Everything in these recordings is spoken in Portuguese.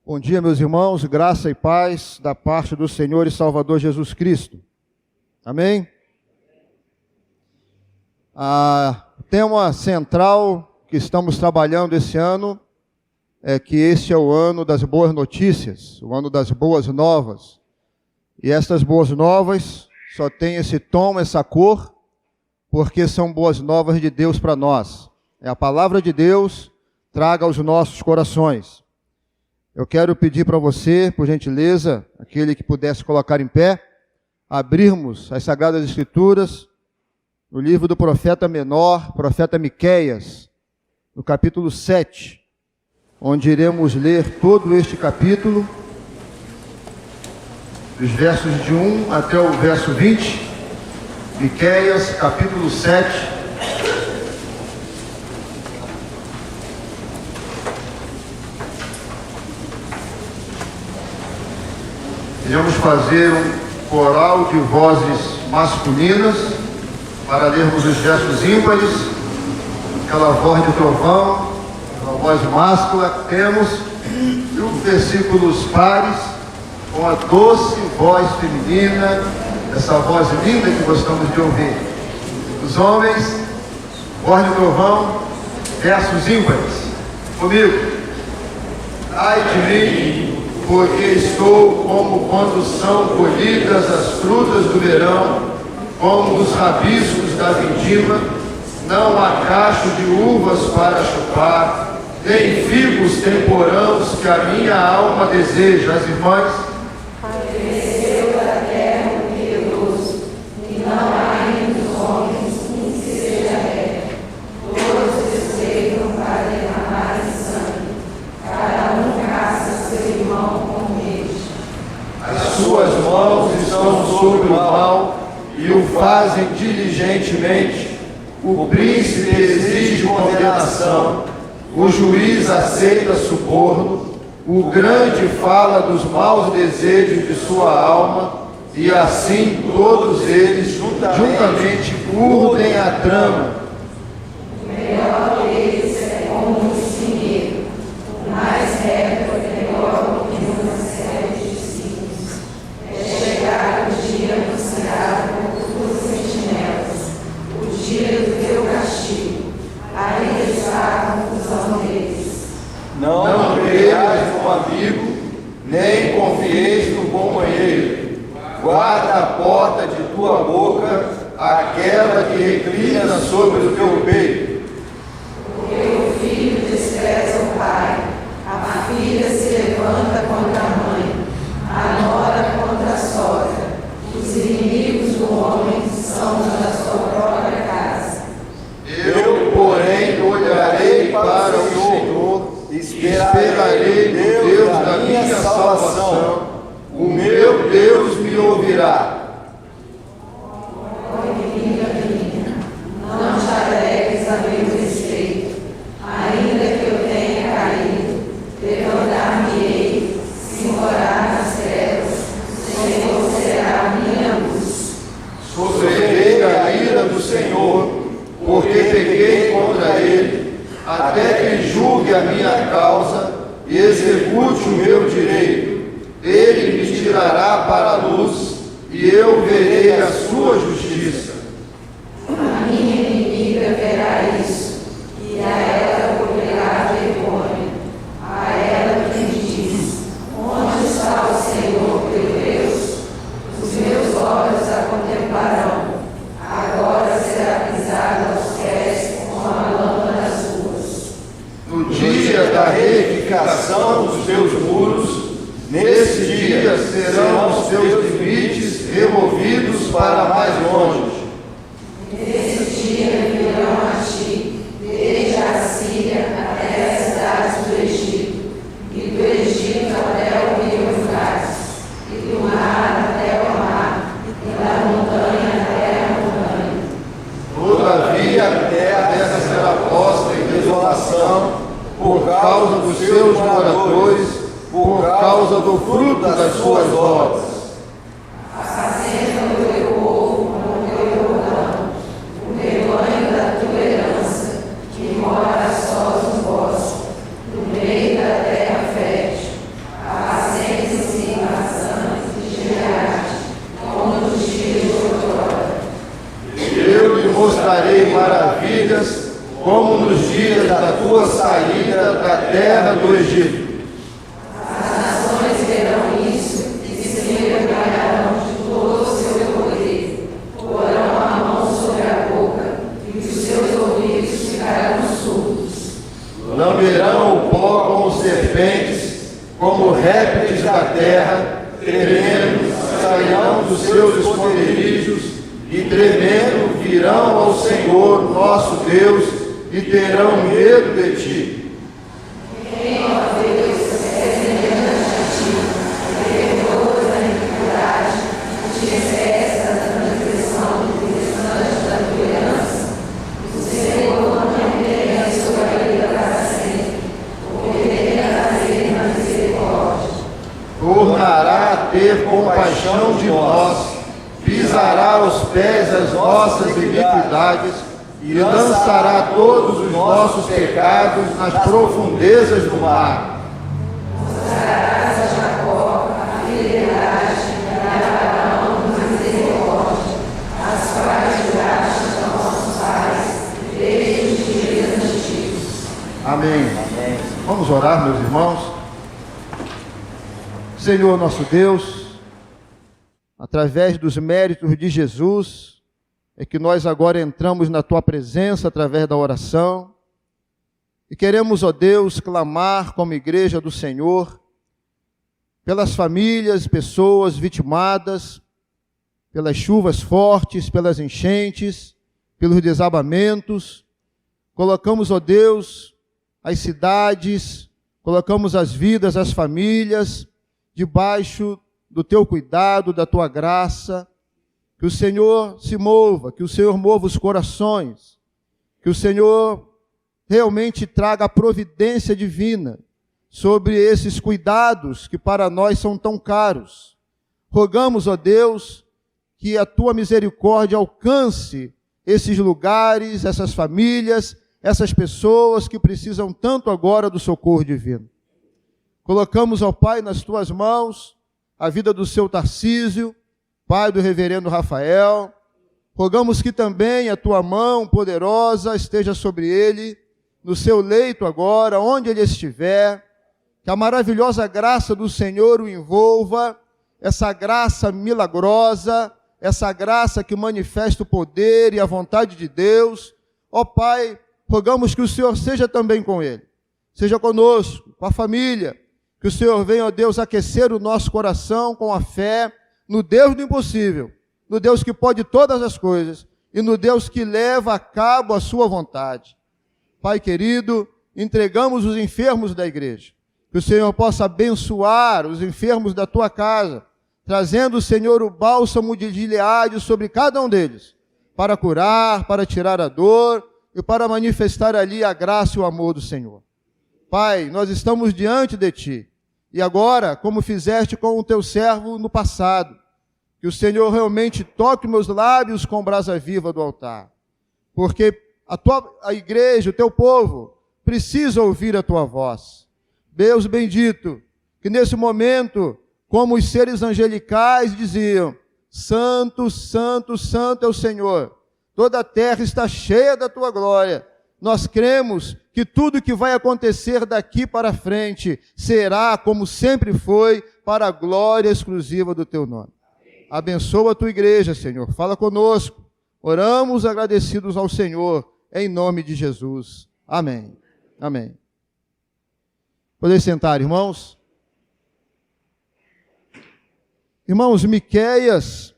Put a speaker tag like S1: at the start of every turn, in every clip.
S1: Bom dia, meus irmãos, graça e paz da parte do Senhor e Salvador Jesus Cristo. Amém? O tema central que estamos trabalhando esse ano é que este é o ano das boas notícias, o ano das boas novas. E estas boas novas só têm esse tom, essa cor, porque são boas novas de Deus para nós. É a palavra de Deus, traga aos nossos corações. Eu quero pedir para você, por gentileza, aquele que pudesse colocar em pé, abrirmos as Sagradas Escrituras no livro do profeta menor, profeta Miqueias, no capítulo 7, onde iremos ler todo este capítulo, dos versos de 1 até o verso 20, Miqueias, capítulo 7, iremos fazer um coral de vozes masculinas para lermos os versos ímpares, aquela voz de trovão, uma voz máscula que temos, e os versículos pares com a doce voz feminina, essa voz linda que gostamos de ouvir. Os homens, voz de trovão, versos ímpares. Comigo. Ai de mim, porque estou como quando são colhidas as frutas do verão, como os rabiscos da vindima, não há cacho de uvas para chupar, nem figos temporãos que a minha alma deseja. As irmãs,
S2: padeceu da terra o piedoso, e não há entre os homens um que seja reto. Todos desejam para derramar sangue, cada um caça seu irmão com rede.
S3: As suas mãos estão sobre o mal e o fazem diligentemente. O príncipe exige condenação, o juiz aceita suborno, o grande fala dos maus desejos de sua alma, e assim todos eles juntamente urdem a trama.
S2: O melhor deles é como um espinheiro, o mais reto é melhor que uma série de cílios. É chegar o dia anunciado por tuas sentinelas, o dia do teu castigo. Aí está a confusão deles.
S3: Não creias no amigo, nem confieis no companheiro. Guarda a porta de tua boca, aquela que reclina sobre o teu peito.
S2: Porque o filho despreza o pai, a filha se levanta contra a mãe, a nora contra a sogra. Os inimigos do homem são os da sua própria casa.
S3: Eu, porém, olharei para o Senhor, esperarei no Deus da minha salvação. O meu Deus me ouvirá.
S2: Oi, menina, não te alegres a meu respeito, ainda que eu tenha caído, levantar-me-ei, se morar nas trevas, o Senhor será a minha luz.
S3: Sofrerei a ira do Senhor, porque pequei contra ele, até que ele julgue a minha causa e execute o meu direito. Ele me tirará para a luz, e eu verei a sua justiça.
S2: A minha inimiga verá isso, e a ela cobrirá vergonha. A ela que me diz: onde está o Senhor teu Deus? Os meus olhos a contemplarão. Agora será pisada aos pés com a lama das ruas.
S3: No dia da reedificação dos teus muros, nesse dia serão os teus limites removidos para mais longe.
S2: Nesse dia virão a ti, desde a Síria até as cidades do Egito, e do Egito até o rio Eufrates, e do mar até o mar, e da montanha até a montanha.
S3: Todavia a terra será posta em desolação por causa dos seus moradores, por causa do fruto das suas obras.
S2: Apacenta o teu povo como o teu Jordão, o rebanho da tua herança, que mora sós no bosque, no meio da terra fértil.
S3: mostrarei maravilhas, como nos dias da tua saída da terra do Egito.
S2: As nações verão isso e se envergonharão de todo o seu poder. Porão a mão sobre a boca e os seus ouvidos ficarão surdos.
S3: Lamberão o pó como serpentes, como répteis da terra, tremendo, sairão dos seus esconderijos e tremendo virão ao Senhor nosso Deus e terão medo de ti.
S2: Quem, ó Deus, é semelhante a ti, perdoas a iniquidade, te cessa da transgressão do restante da tua herança. O Senhor não tem a sua vida para sempre, porque tem prazer na misericórdia.
S3: Tornará a ter compaixão de nós, pisará aos pés as nossas iniquidades e lançará todos os nossos pecados nas profundezas do mar.
S2: Mostrarás a Jacó a fidelidade e a Abraão a misericórdia, as quais juraste aos nossos pais, desde os dias antigos.
S1: Amém. Vamos orar, meus irmãos. Senhor nosso Deus, através dos méritos de Jesus, é que nós agora entramos na Tua presença através da oração e queremos, ó Deus, clamar como igreja do Senhor pelas famílias, pessoas vitimadas, pelas chuvas fortes, pelas enchentes, pelos desabamentos. Colocamos, ó Deus, as cidades, colocamos as vidas, as famílias, debaixo do Teu cuidado, da Tua graça. Que o Senhor se mova, que o Senhor mova os corações, que o Senhor realmente traga a providência divina sobre esses cuidados que para nós são tão caros. Rogamos, ó Deus, que a Tua misericórdia alcance esses lugares, essas famílias, essas pessoas que precisam tanto agora do socorro divino. Colocamos, ó Pai, nas Tuas mãos a vida do seu Tarcísio, pai do reverendo Rafael. Rogamos que também a Tua mão poderosa esteja sobre ele, no seu leito agora, onde ele estiver, que a maravilhosa graça do Senhor o envolva, essa graça milagrosa, essa graça que manifesta o poder e a vontade de Deus. Ó Pai, rogamos que o Senhor seja também com ele, seja conosco, com a família, que o Senhor venha, ó Deus, aquecer o nosso coração com a fé no Deus do impossível, no Deus que pode todas as coisas e no Deus que leva a cabo a sua vontade. Pai querido, entregamos os enfermos da igreja, que o Senhor possa abençoar os enfermos da Tua casa, trazendo, Senhor, o bálsamo de Gileade sobre cada um deles, para curar, para tirar a dor e para manifestar ali a graça e o amor do Senhor. Pai, nós estamos diante de Ti, e agora, como fizeste com o Teu servo no passado, que o Senhor realmente toque meus lábios com brasa viva do altar, porque a igreja, o Teu povo, precisa ouvir a Tua voz. Deus bendito, que nesse momento, como os seres angelicais diziam, Santo, Santo, Santo é o Senhor, toda a terra está cheia da Tua glória. Nós cremos que tudo que vai acontecer daqui para frente será, como sempre foi, para a glória exclusiva do Teu nome. Abençoa a Tua igreja, Senhor. Fala conosco. Oramos agradecidos ao Senhor, em nome de Jesus. Amém. Amém. Podem sentar, irmãos. Irmãos, Miqueias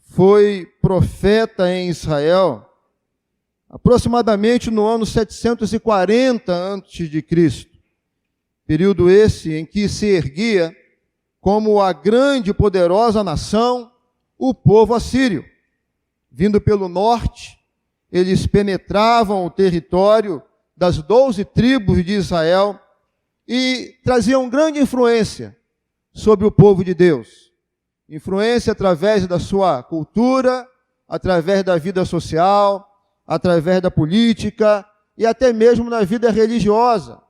S1: foi profeta em Israel aproximadamente no ano 740 a.C., período esse em que se erguia como a grande e poderosa nação o povo assírio. Vindo pelo norte, eles penetravam o território das 12 tribos de Israel e traziam grande influência sobre o povo de Deus. Influência através da sua cultura, através da vida social, através da política e até mesmo na vida religiosa.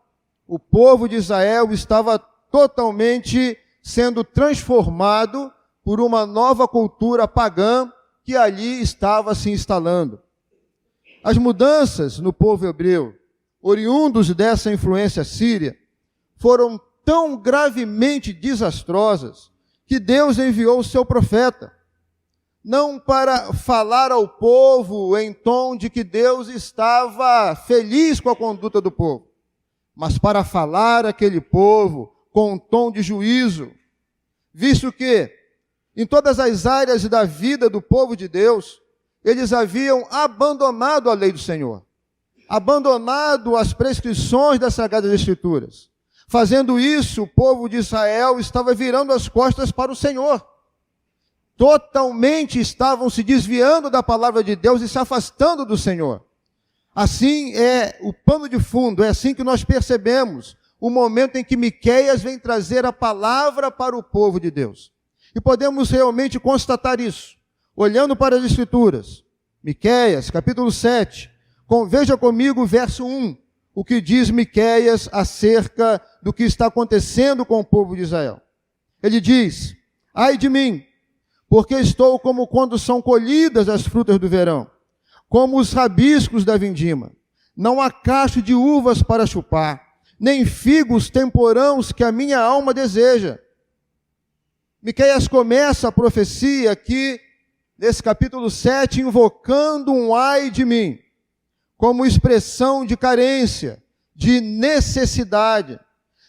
S1: O povo de Israel estava totalmente sendo transformado por uma nova cultura pagã que ali estava se instalando. As mudanças no povo hebreu, oriundos dessa influência síria, foram tão gravemente desastrosas que Deus enviou o seu profeta, não para falar ao povo em tom de que Deus estava feliz com a conduta do povo, mas para falar àquele povo com um tom de juízo, visto que, em todas as áreas da vida do povo de Deus, eles haviam abandonado a lei do Senhor, abandonado as prescrições das Sagradas Escrituras. Fazendo isso, o povo de Israel estava virando as costas para o Senhor. Totalmente estavam se desviando da palavra de Deus e se afastando do Senhor. Assim é o pano de fundo, é assim que nós percebemos o momento em que Miqueias vem trazer a palavra para o povo de Deus. E podemos realmente constatar isso, olhando para as Escrituras. Miqueias, capítulo 7, veja comigo o verso 1, o que diz Miqueias acerca do que está acontecendo com o povo de Israel. Ele diz: ai de mim, porque estou como quando são colhidas as frutas do verão, como os rabiscos da vindima. Não há cacho de uvas para chupar, nem figos temporãos que a minha alma deseja. Miqueias começa a profecia aqui, nesse capítulo 7, invocando um ai de mim, como expressão de carência, de necessidade.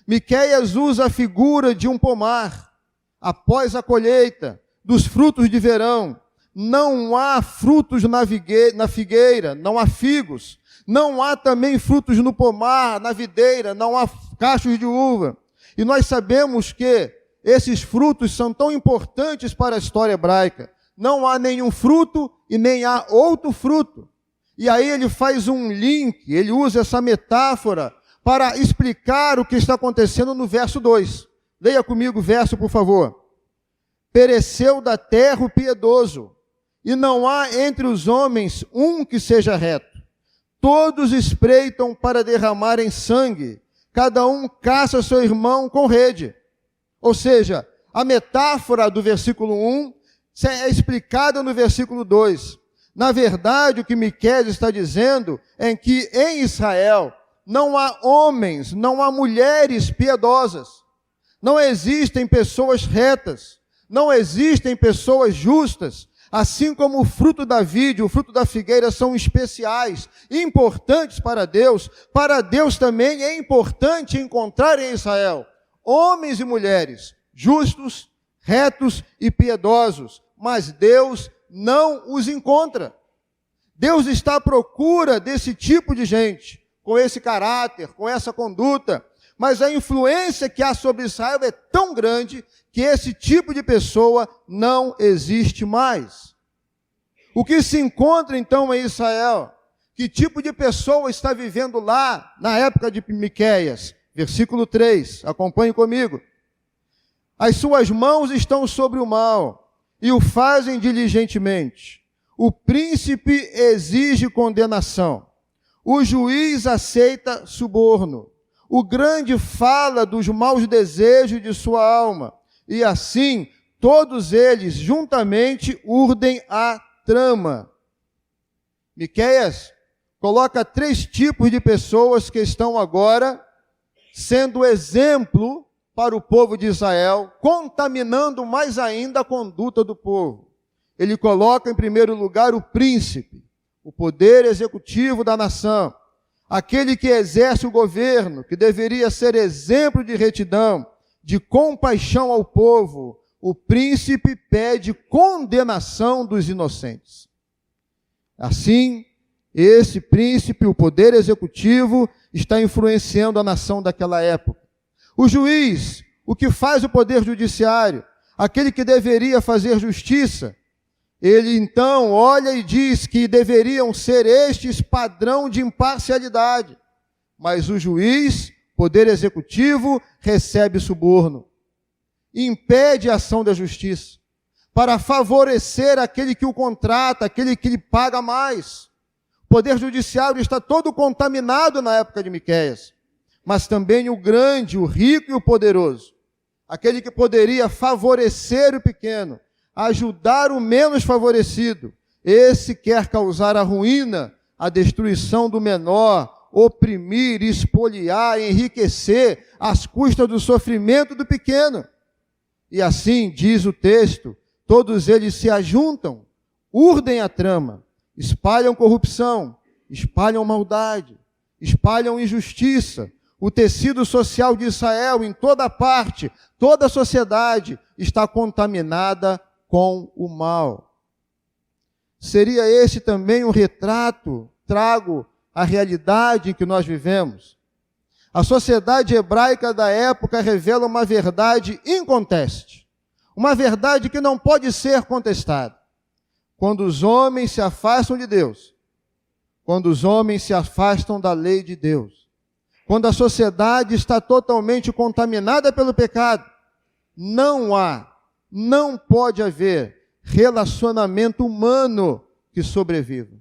S1: Miqueias usa a figura de um pomar, após a colheita dos frutos de verão. Não há frutos na figueira, não há figos, não há também frutos no pomar, na videira, não há cachos de uva. E nós sabemos que esses frutos são tão importantes para a história hebraica. Não há nenhum fruto e nem há outro fruto. E aí ele faz um link, ele usa essa metáfora para explicar o que está acontecendo no verso 2. Leia comigo o verso, por favor. Pereceu da terra o piedoso, e não há entre os homens um que seja reto. Todos espreitam para derramarem sangue, cada um caça seu irmão com rede. Ou seja, a metáfora do versículo 1 é explicada no versículo 2. Na verdade, o que Miqueias está dizendo é que em Israel não há homens, não há mulheres piedosas, não existem pessoas retas, não existem pessoas justas, assim como o fruto da vide, o fruto da figueira são especiais, importantes para Deus também é importante encontrar em Israel homens e mulheres justos, retos e piedosos, mas Deus não os encontra. Deus está à procura desse tipo de gente, com esse caráter, com essa conduta, mas a influência que há sobre Israel é tão grande que esse tipo de pessoa não existe mais. O que se encontra então em Israel? Que tipo de pessoa está vivendo lá na época de Miqueias? Versículo 3, acompanhe comigo. As suas mãos estão sobre o mal e o fazem diligentemente. O príncipe exige condenação. O juiz aceita suborno. O grande fala dos maus desejos de sua alma. E assim, todos eles juntamente urdem a trama. Miqueias coloca 3 tipos de pessoas que estão agora sendo exemplo para o povo de Israel, contaminando mais ainda a conduta do povo. Ele coloca em primeiro lugar o príncipe, o poder executivo da nação, aquele que exerce o governo, que deveria ser exemplo de retidão, de compaixão ao povo. O príncipe pede condenação dos inocentes. Assim, esse príncipe, o poder executivo, está influenciando a nação daquela época. O juiz, o que faz o poder judiciário, aquele que deveria fazer justiça, ele então olha e diz que deveriam ser estes padrão de imparcialidade. Mas o juiz, poder executivo, recebe suborno. Impede a ação da justiça para favorecer aquele que o contrata, aquele que lhe paga mais. O poder judiciário está todo contaminado na época de Miqueias. Mas também o grande, o rico e o poderoso, aquele que poderia favorecer o pequeno, ajudar o menos favorecido, esse quer causar a ruína a destruição do menor, oprimir, espoliar, enriquecer às custas do sofrimento do pequeno. E assim, diz o texto, todos eles se ajuntam, urdem a trama, espalham corrupção, espalham maldade, espalham injustiça. O tecido social de Israel, em toda parte, toda a sociedade, está contaminada com o mal. Seria esse também um retrato, trago a realidade em que nós vivemos. A sociedade hebraica da época revela uma verdade inconteste, uma verdade que não pode ser contestada. Quando os homens se afastam de Deus, quando os homens se afastam da lei de Deus, quando a sociedade está totalmente contaminada pelo pecado, não pode haver relacionamento humano que sobreviva.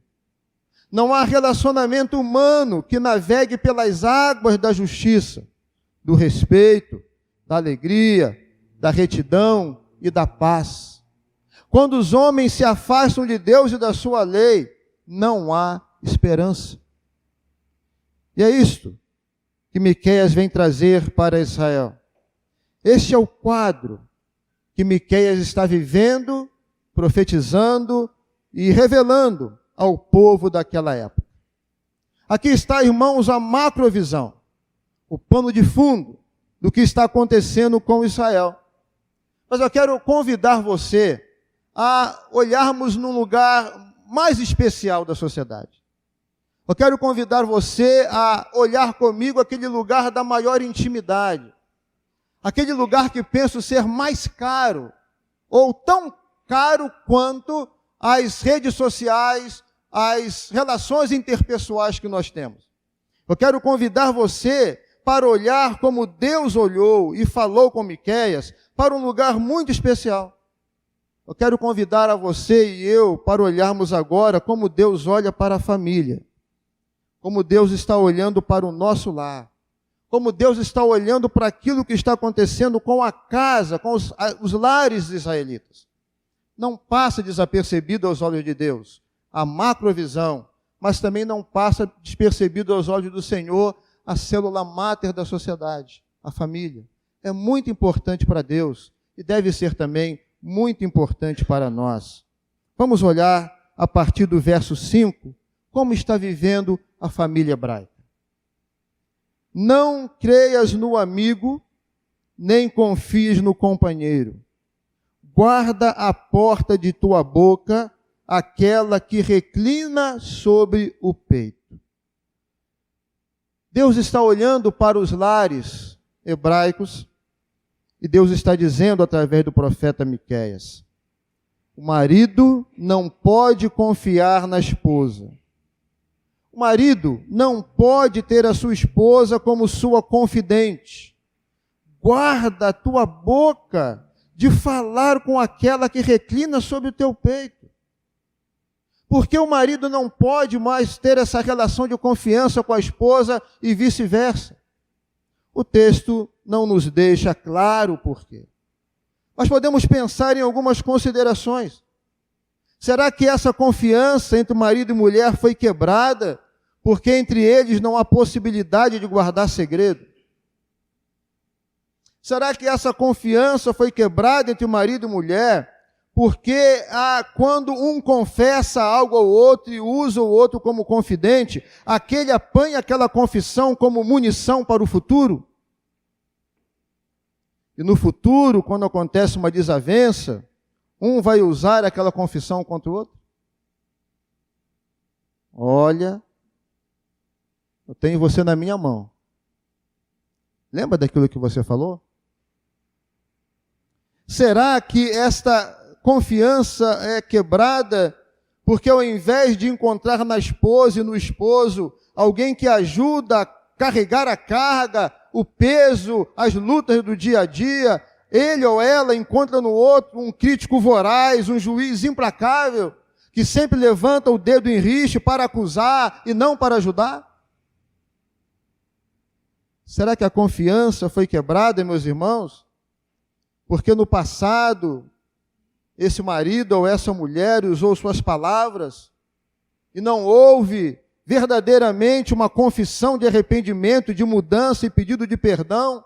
S1: Não há relacionamento humano que navegue pelas águas da justiça, do respeito, da alegria, da retidão e da paz. Quando os homens se afastam de Deus e da sua lei, não há esperança. E é isto que Miqueias vem trazer para Israel. Este é o quadro que Miqueias está vivendo, profetizando e revelando ao povo daquela época. Aqui está, irmãos, a macrovisão, o pano de fundo do que está acontecendo com Israel. Mas eu quero convidar você a olharmos num lugar mais especial da sociedade. Eu quero convidar você a olhar comigo aquele lugar da maior intimidade, aquele lugar que penso ser mais caro, ou tão caro quanto as redes sociais, as relações interpessoais que nós temos. Eu quero convidar você para olhar como Deus olhou e falou com Miqueias para um lugar muito especial. Eu quero convidar a você e eu para olharmos agora como Deus olha para a família, como Deus está olhando para o nosso lar, como Deus está olhando para aquilo que está acontecendo com a casa, com os lares israelitas. Não passa desapercebido aos olhos de Deus a macrovisão, mas também não passa despercebido aos olhos do Senhor a célula máter da sociedade, a família. É muito importante para Deus e deve ser também muito importante para nós. Vamos olhar a partir do verso 5, como está vivendo a família hebraica. Não creias no amigo, nem confies no companheiro. Guarda a porta de tua boca, aquela que reclina sobre o peito. Deus está olhando para os lares hebraicos e Deus está dizendo através do profeta Miqueias: o marido não pode confiar na esposa. O marido não pode ter a sua esposa como sua confidente. Guarda a tua boca de falar com aquela que reclina sobre o teu peito. Porque o marido não pode mais ter essa relação de confiança com a esposa e vice-versa. O texto não nos deixa claro o porquê. Mas podemos pensar em algumas considerações. Será que essa confiança entre marido e mulher foi quebrada porque entre eles não há possibilidade de guardar segredo? Será que essa confiança foi quebrada entre o marido e mulher porque quando um confessa algo ao outro e usa o outro como confidente, aquele apanha aquela confissão como munição para o futuro? E no futuro, quando acontece uma desavença, um vai usar aquela confissão contra o outro? Olha, eu tenho você na minha mão. Lembra daquilo que você falou? Será que esta confiança é quebrada porque ao invés de encontrar na esposa e no esposo alguém que ajuda a carregar a carga, o peso, as lutas do dia a dia, ele ou ela encontra no outro um crítico voraz, um juiz implacável, que sempre levanta o dedo em riste para acusar e não para ajudar? Será que a confiança foi quebrada, meus irmãos? Porque no passado, esse marido ou essa mulher usou suas palavras e não houve
S4: verdadeiramente uma confissão de arrependimento, de mudança e pedido de perdão,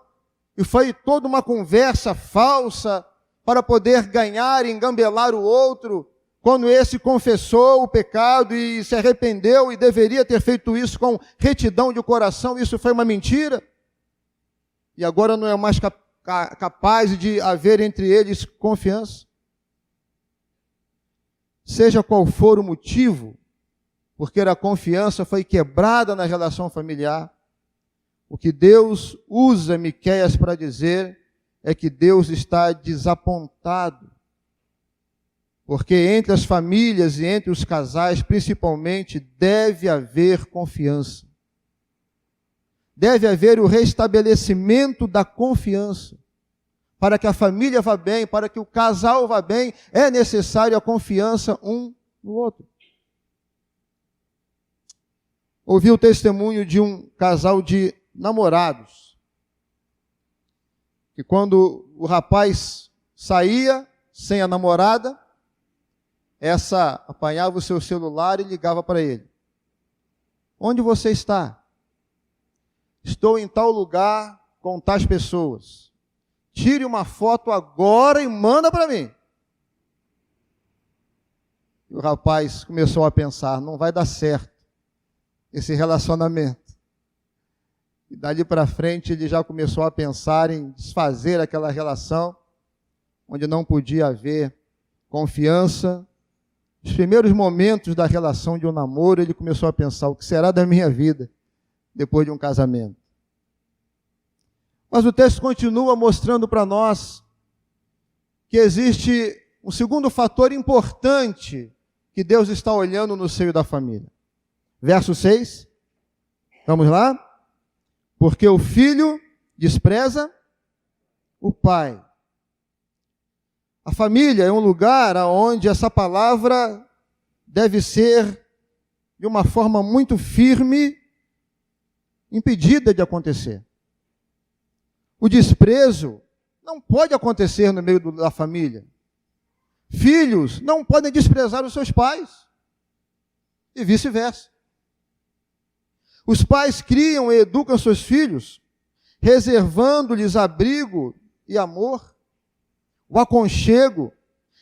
S4: e foi toda uma conversa falsa para poder ganhar e engambelar o outro, quando esse confessou o pecado e se arrependeu e deveria ter feito isso com retidão de coração, isso foi uma mentira? E agora não é mais capaz de haver entre eles confiança? Seja qual for o motivo, porque a confiança foi quebrada na relação familiar, o que Deus usa Miqueias para dizer é que Deus está desapontado, porque entre as famílias e entre os casais, principalmente, deve haver confiança. Deve haver o restabelecimento da confiança. Para que a família vá bem, para que o casal vá bem, é necessário a confiança um no outro. Ouvi o testemunho de um casal de namorados, que quando o rapaz saía sem a namorada, essa apanhava o seu celular e ligava para ele. Onde você está? Estou em tal lugar com tais pessoas. Tire uma foto agora e manda para mim. E o rapaz começou a pensar, não vai dar certo esse relacionamento. E dali para frente ele já começou a pensar em desfazer aquela relação, onde não podia haver confiança. Nos primeiros momentos da relação de um namoro, ele começou a pensar, o que será da minha vida depois de um casamento? Mas o texto continua mostrando para nós que existe um segundo fator importante que Deus está olhando no seio da família. Verso 6, vamos lá? Porque o filho despreza o pai. A família é um lugar onde essa palavra deve ser, de uma forma muito firme, impedida de acontecer. O desprezo não pode acontecer no meio da família. Filhos não podem desprezar os seus pais. E vice-versa. Os pais criam e educam seus filhos, reservando-lhes abrigo e amor, o aconchego.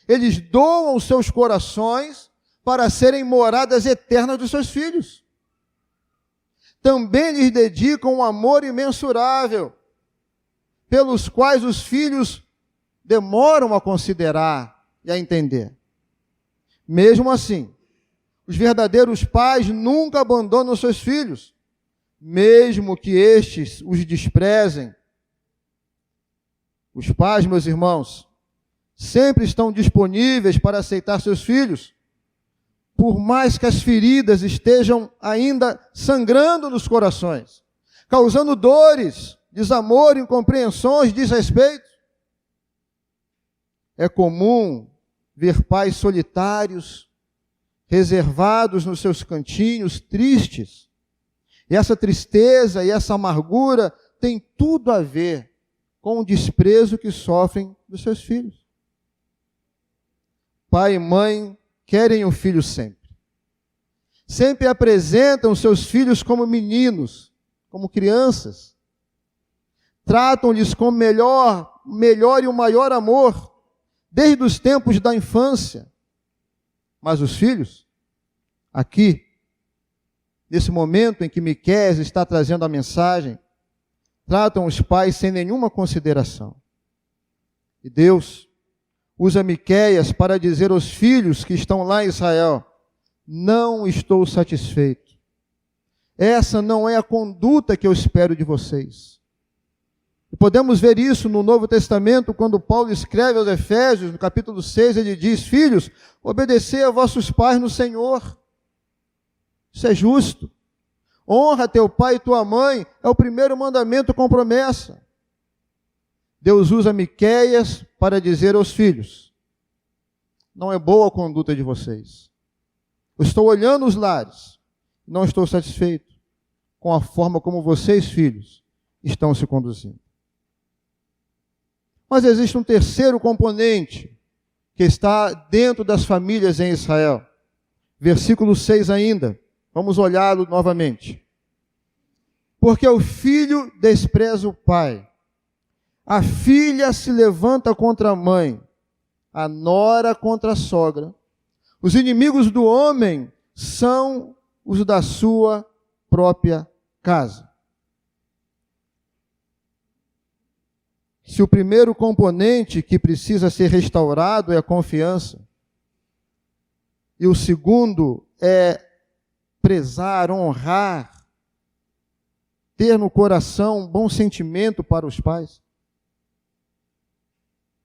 S4: Eles doam os seus corações para serem moradas eternas dos seus filhos. Também lhes dedicam um amor imensurável, pelos quais os filhos demoram a considerar e a entender. Mesmo assim, os verdadeiros pais nunca abandonam seus filhos, mesmo que estes os desprezem. Os pais, meus irmãos, sempre estão disponíveis para aceitar seus filhos, por mais que as feridas estejam ainda sangrando nos corações, causando dores, desamor, incompreensões, desrespeito. É comum ver pais solitários, reservados nos seus cantinhos, tristes. E essa tristeza e essa amargura tem tudo a ver com o desprezo que sofrem dos seus filhos. Pai e mãe querem o filho sempre. Sempre apresentam seus filhos como meninos, como crianças. Tratam-lhes com melhor e o maior amor, desde os tempos da infância. Mas os filhos, aqui, nesse momento em que Miqueias está trazendo a mensagem, tratam os pais sem nenhuma consideração. E Deus usa Miqueias para dizer aos filhos que estão lá em Israel, não estou satisfeito. Essa não é a conduta que eu espero de vocês. E podemos ver isso no Novo Testamento, quando Paulo escreve aos Efésios, no capítulo 6, ele diz, filhos, obedecei a vossos pais no Senhor. Isso é justo. Honra teu pai e tua mãe, é o primeiro mandamento com promessa. Deus usa Miqueias para dizer aos filhos, não é boa a conduta de vocês. Eu estou olhando os lares, não estou satisfeito com a forma como vocês, filhos, estão se conduzindo. Mas existe um terceiro componente que está dentro das famílias em Israel. Versículo 6 ainda. Vamos olhá-lo novamente. Porque o filho despreza o pai, a filha se levanta contra a mãe, a nora contra a sogra. Os inimigos do homem são os da sua própria casa. Se o primeiro componente que precisa ser restaurado é a confiança, e o segundo é prezar, honrar, ter no coração um bom sentimento para os pais.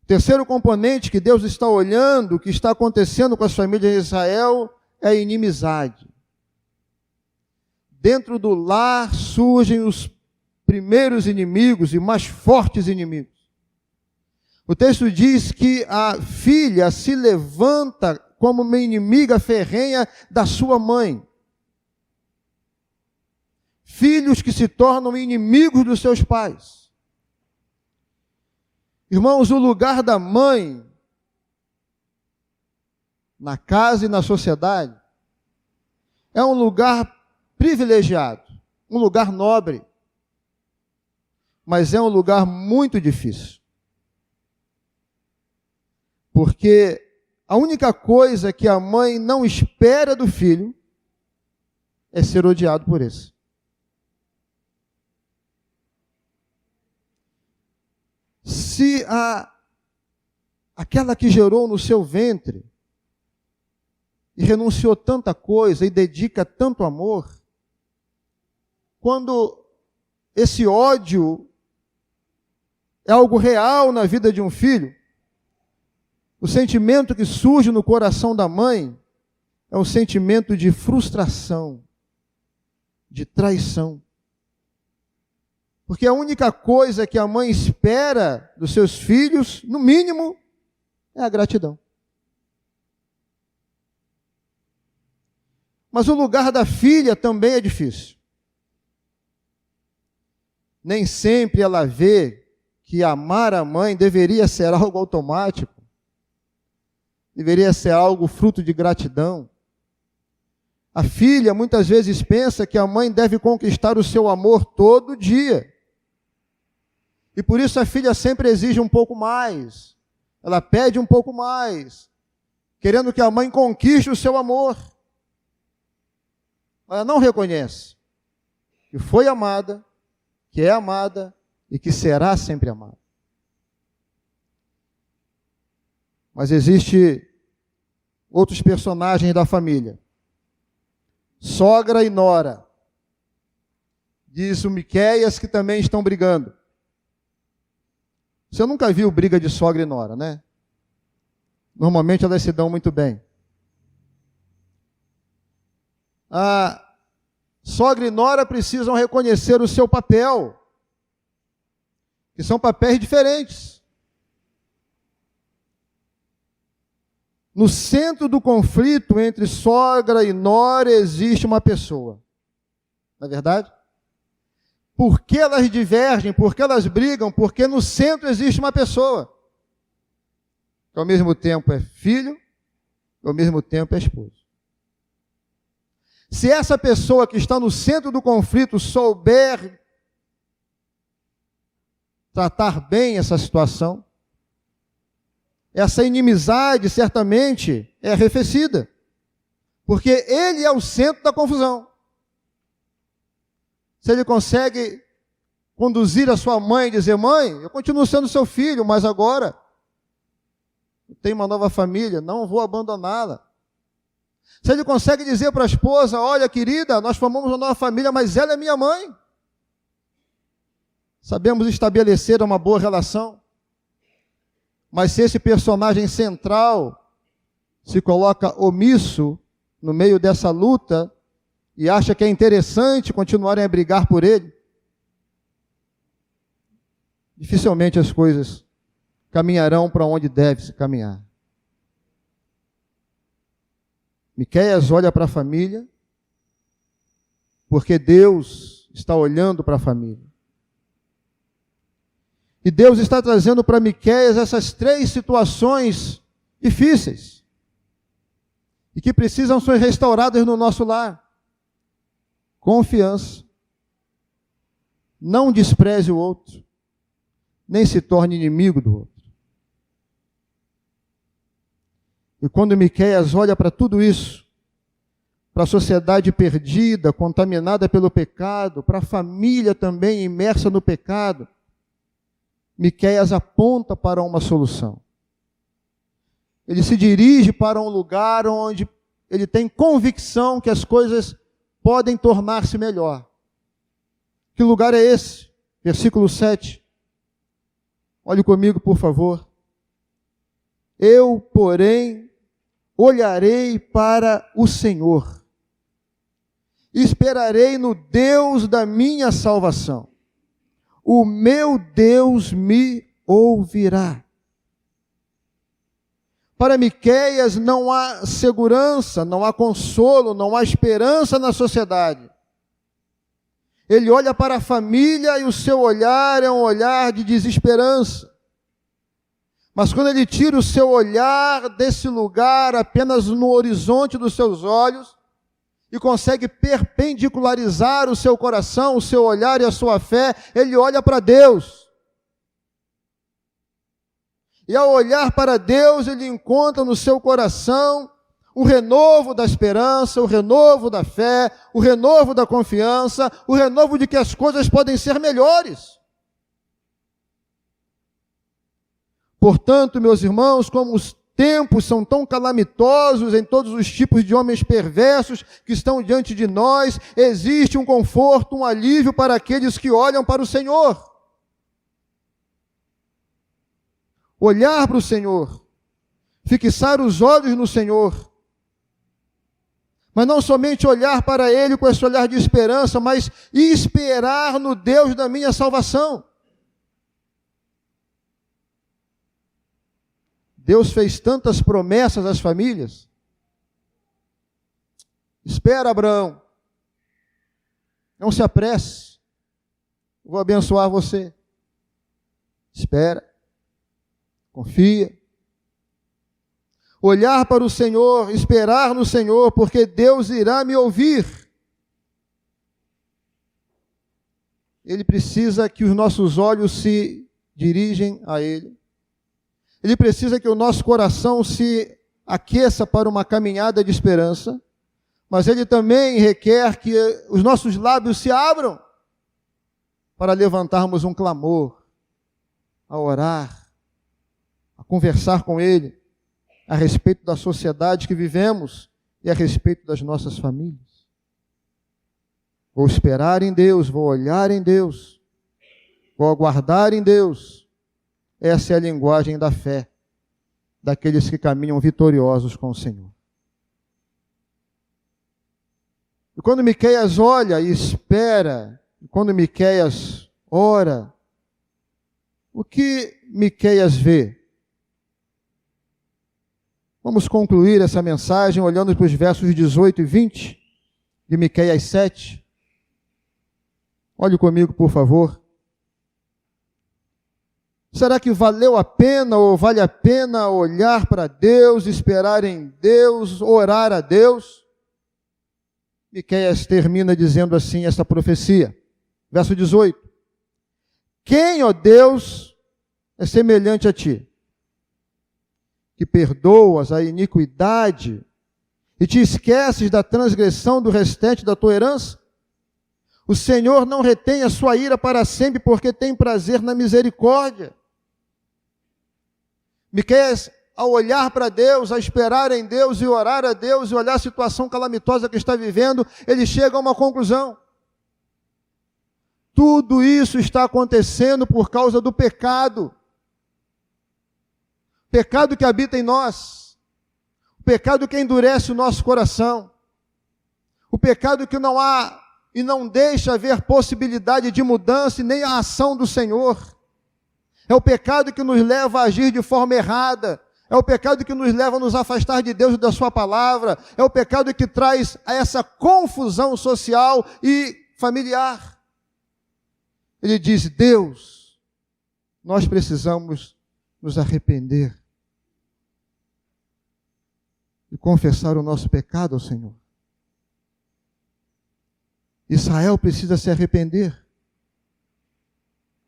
S4: O terceiro componente que Deus está olhando, que está acontecendo com as famílias de Israel, é a inimizade. Dentro do lar surgem os primeiros inimigos e mais fortes inimigos. O texto diz que a filha se levanta como uma inimiga ferrenha da sua mãe. Filhos que se tornam inimigos dos seus pais. Irmãos, o lugar da mãe na casa e na sociedade é um lugar privilegiado, um lugar nobre, mas é um lugar muito difícil. Porque a única coisa que a mãe não espera do filho é ser odiado por esse. Se aquela que gerou no seu ventre e renunciou tanta coisa e dedica tanto amor, quando esse ódio é algo real na vida de um filho, o sentimento que surge no coração da mãe é um sentimento de frustração, de traição. Porque a única coisa que a mãe espera dos seus filhos, no mínimo, é a gratidão. Mas o lugar da filha também é difícil. Nem sempre ela vê que amar a mãe deveria ser algo automático. Deveria ser algo fruto de gratidão. A filha muitas vezes pensa que a mãe deve conquistar o seu amor todo dia. E por isso a filha sempre exige um pouco mais. Ela pede um pouco mais, querendo que a mãe conquiste o seu amor. Ela não reconhece que foi amada, que é amada e que será sempre amada. Mas existe outros personagens da família. Sogra e nora. Diz o Miqueias que também estão brigando. Você nunca viu briga de sogra e nora, né? Normalmente elas se dão muito bem. A sogra e nora precisam reconhecer o seu papel, que são papéis diferentes. No centro do conflito entre sogra e nora existe uma pessoa. Não é verdade? Por que elas divergem? Por que elas brigam? Porque no centro existe uma pessoa, que ao mesmo tempo é filho, e ao mesmo tempo é esposo. Se essa pessoa que está no centro do conflito souber tratar bem essa situação, essa inimizade certamente é arrefecida, porque ele é o centro da confusão. Se ele consegue conduzir a sua mãe e dizer: mãe, eu continuo sendo seu filho, mas agora eu tenho uma nova família, não vou abandoná-la. Se ele consegue dizer para a esposa: olha, querida, nós formamos uma nova família, mas ela é minha mãe. Sabemos estabelecer uma boa relação. Mas se esse personagem central se coloca omisso no meio dessa luta e acha que é interessante continuarem a brigar por ele, dificilmente as coisas caminharão para onde deve se caminhar. Miqueias olha para a família, porque Deus está olhando para a família. E Deus está trazendo para Miqueias essas três situações difíceis e que precisam ser restauradas no nosso lar. confiança, não despreze o outro, nem se torne inimigo do outro. E quando Miqueias olha para tudo isso, para a sociedade perdida, contaminada pelo pecado, para a família também imersa no pecado, Miqueias aponta para uma solução. Ele se dirige para um lugar onde ele tem convicção que as coisas podem tornar-se melhor. Que lugar é esse? Versículo 7. Olhe comigo, por favor. Eu, porém, olharei para o Senhor. Esperarei no Deus da minha salvação. O meu Deus me ouvirá. Para Miqueias não há segurança, não há consolo, não há esperança na sociedade. Ele olha para a família e o seu olhar é um olhar de desesperança. Mas quando ele tira o seu olhar desse lugar apenas no horizonte dos seus olhos e consegue perpendicularizar o seu coração, o seu olhar e a sua fé, ele olha para Deus. E ao olhar para Deus, ele encontra no seu coração o renovo da esperança, o renovo da fé, o renovo da confiança, o renovo de que as coisas podem ser melhores. Portanto, meus irmãos, como os tempos são tão calamitosos em todos os tipos de homens perversos que estão diante de nós, existe um conforto, um alívio para aqueles que olham para o Senhor. Olhar para o Senhor, fixar os olhos no Senhor, mas não somente olhar para Ele com esse olhar de esperança, mas esperar no Deus da minha salvação. Deus fez tantas promessas às famílias. Espera, Abraão. Não se apresse. Vou abençoar você. Espera. Confia. Olhar para o Senhor, esperar no Senhor, porque Deus irá me ouvir. Ele precisa que os nossos olhos se dirigem a Ele. Ele precisa que o nosso coração se aqueça para uma caminhada de esperança, mas Ele também requer que os nossos lábios se abram para levantarmos um clamor, a orar, a conversar com Ele a respeito da sociedade que vivemos e a respeito das nossas famílias. Vou esperar em Deus, vou olhar em Deus, vou aguardar em Deus. Essa é a linguagem da fé, daqueles que caminham vitoriosos com o Senhor. E quando Miqueias olha e espera, e quando Miqueias ora, o que Miqueias vê? Vamos concluir essa mensagem olhando para os versos 18 e 20 de Miqueias 7. Olhe comigo, por favor. Será que valeu a pena ou vale a pena olhar para Deus, esperar em Deus, orar a Deus? Miqueias termina dizendo assim esta profecia. Verso 18. Quem, ó Deus, é semelhante a ti, que perdoas a iniquidade e te esqueces da transgressão do restante da tua herança? O Senhor não retém a sua ira para sempre, porque tem prazer na misericórdia. Miqueias, ao olhar para Deus, a esperar em Deus e orar a Deus e olhar a situação calamitosa que está vivendo, ele chega a uma conclusão. Tudo isso está acontecendo por causa do pecado. Pecado que habita em nós. O pecado que endurece o nosso coração. O pecado que não há e não deixa haver possibilidade de mudança e nem a ação do Senhor. É o pecado que nos leva a agir de forma errada. É o pecado que nos leva a nos afastar de Deus e da sua palavra. É o pecado que traz a essa confusão social e familiar. Ele diz: Deus, nós precisamos nos arrepender e confessar o nosso pecado ao Senhor. Israel precisa se arrepender.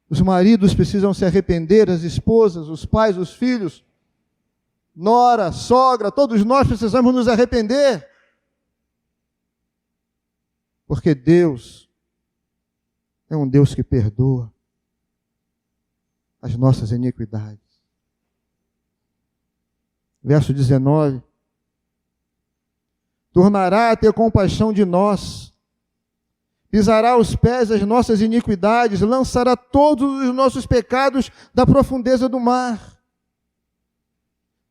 S4: Os maridos precisam se arrepender, as esposas, os pais, os filhos, nora, sogra, todos nós precisamos nos arrepender. Porque Deus é um Deus que perdoa as nossas iniquidades. Verso 19. Tornará a ter compaixão de nós, pisará os pés as nossas iniquidades, lançará todos os nossos pecados da profundeza do mar.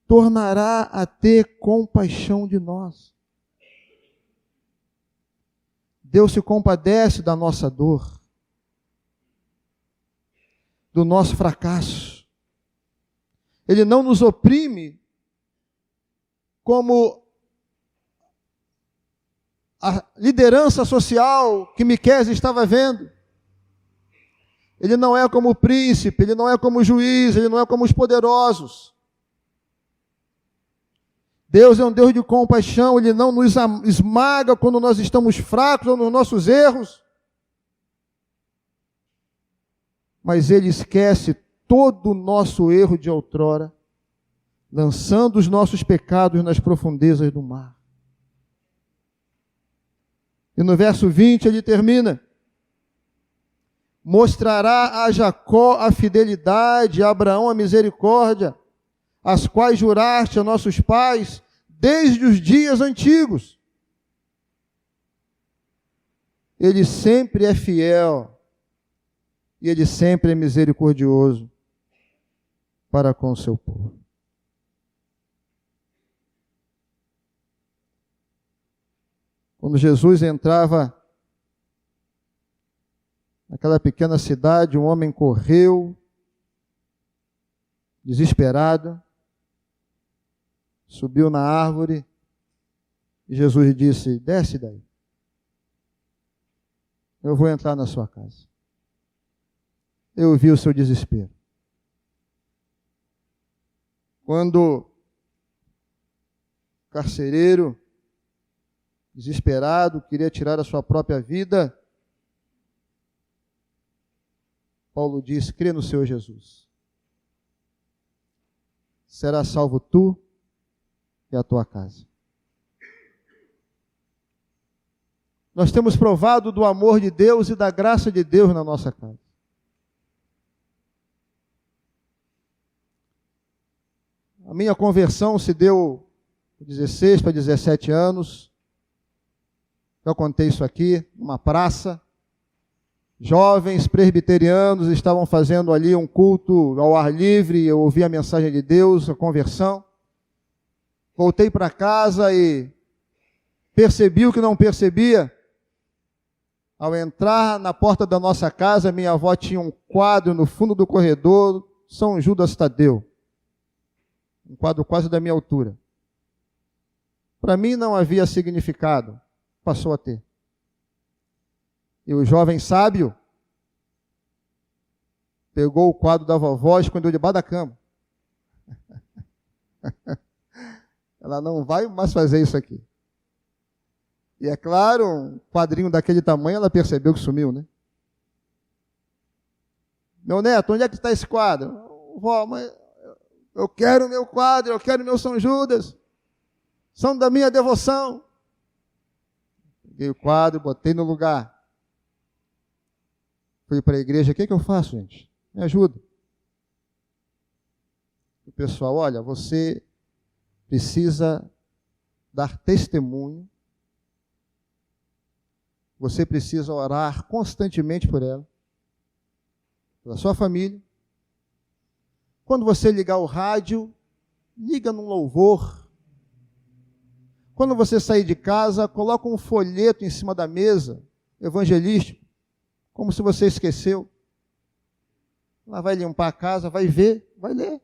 S4: Tornará a ter compaixão de nós. Deus se compadece da nossa dor, do nosso fracasso. Ele não nos oprime como a liderança social que Miqueias estava vendo. Ele não é como o príncipe, ele não é como o juiz, ele não é como os poderosos. Deus é um Deus de compaixão, Ele não nos esmaga quando nós estamos fracos ou nos nossos erros. Mas Ele esquece todo o nosso erro de outrora, lançando os nossos pecados nas profundezas do mar. E no verso 20 ele termina: mostrará a Jacó a fidelidade, a Abraão a misericórdia, as quais juraste a nossos pais desde os dias antigos. Ele sempre é fiel e Ele sempre é misericordioso para com o seu povo. Quando Jesus entrava naquela pequena cidade, um homem correu, desesperado, subiu na árvore e Jesus disse: desce daí, eu vou entrar na sua casa. Eu vi o seu desespero. Quando o carcereiro, desesperado, queria tirar a sua própria vida, Paulo diz: crê no Senhor Jesus. Será salvo tu e a tua casa. Nós temos provado do amor de Deus e da graça de Deus na nossa casa. A minha conversão se deu com 16 para 17 anos. Eu contei isso aqui, numa praça. Jovens presbiterianos estavam fazendo ali um culto ao ar livre, eu ouvi a mensagem de Deus, a conversão. Voltei para casa e percebi o que não percebia. Ao entrar na porta da nossa casa, minha avó tinha um quadro no fundo do corredor, São Judas Tadeu. Um quadro quase da minha altura. Para mim não havia significado, passou a ter. E o jovem sábio pegou o quadro da vovó e escondeu debaixo da cama. Ela não vai mais fazer isso aqui. E é claro, um quadrinho daquele tamanho, ela percebeu que sumiu, né? Meu neto, onde é que está esse quadro? Vó, mas eu quero o meu quadro, eu quero o meu São Judas. São da minha devoção. Peguei o quadro, botei no lugar. Fui para a igreja, o que eu faço, gente? Me ajuda. O pessoal, olha, você precisa dar testemunho, você precisa orar constantemente por ela, pela sua família. Quando você ligar o rádio, liga num louvor. Quando você sair de casa, coloca um folheto em cima da mesa, evangelístico, como se você esqueceu. Ela vai limpar a casa, vai ver, vai ler.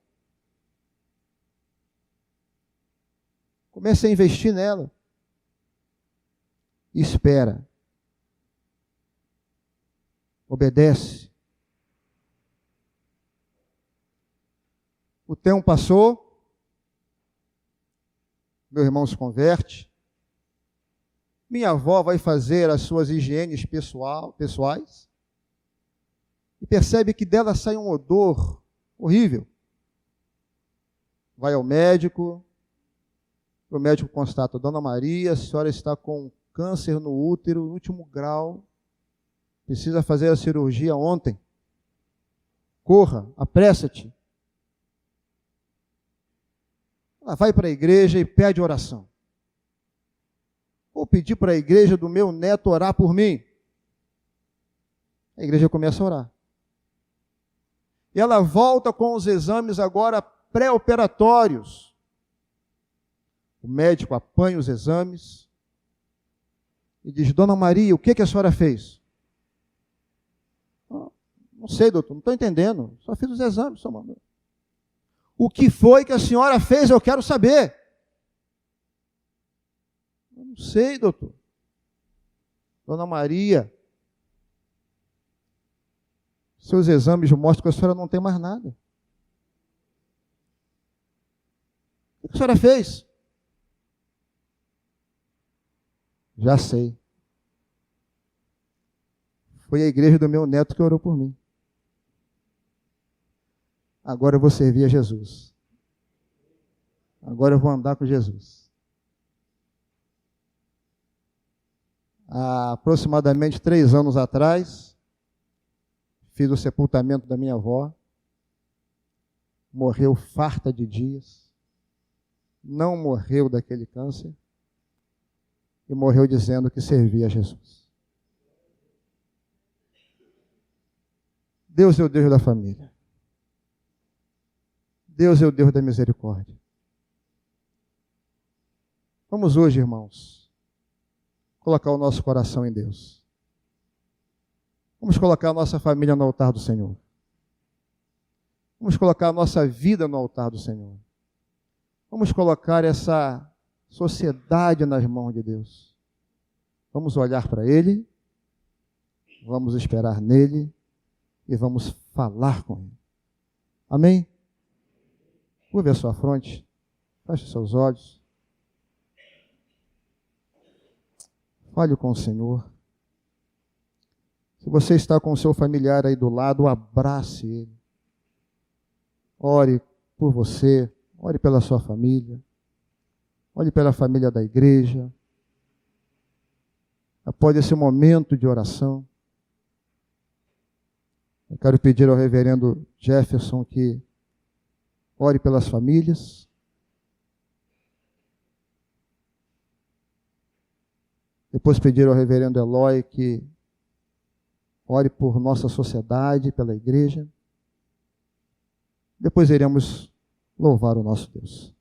S4: Comece a investir nela. E espera. Obedece. O tempo passou. Meu irmão se converte. Minha avó vai fazer as suas higienes pessoais e percebe que dela sai um odor horrível. Vai ao médico, o médico constata: Dona Maria, a senhora está com câncer no útero, último grau, precisa fazer a cirurgia ontem. Corra, apressa-te. Ela vai para a igreja e pede oração. Vou pedir para a igreja do meu neto orar por mim. A igreja começa a orar. E ela volta com os exames agora pré-operatórios. O médico apanha os exames e diz: Dona Maria, o que a senhora fez? Não sei, doutor, não estou entendendo. Só fiz os exames, só mandou. O que foi que a senhora fez? Eu quero saber. Eu não sei, doutor. Dona Maria, seus exames mostram que a senhora não tem mais nada. O que a senhora fez? Já sei. Foi a igreja do meu neto que orou por mim. Agora eu vou servir a Jesus. Agora eu vou andar com Jesus. Há aproximadamente 3 anos atrás, fiz o sepultamento da minha avó. Morreu farta de dias. Não morreu daquele câncer. E morreu dizendo que servia a Jesus. Deus é o Deus da família. Deus é o Deus da misericórdia. Vamos hoje, irmãos, colocar o nosso coração em Deus. Vamos colocar a nossa família no altar do Senhor. Vamos colocar a nossa vida no altar do Senhor. Vamos colocar essa sociedade nas mãos de Deus. Vamos olhar para Ele, vamos esperar nele e vamos falar com Ele. Amém? Curve a sua fronte, feche seus olhos. Fale com o Senhor. Se você está com o seu familiar aí do lado, abrace ele. Ore por você, ore pela sua família, ore pela família da igreja. Após esse momento de oração, eu quero pedir ao reverendo Jefferson que ore pelas famílias. Depois pedir ao reverendo Eloy que ore por nossa sociedade, pela igreja. Depois iremos louvar o nosso Deus.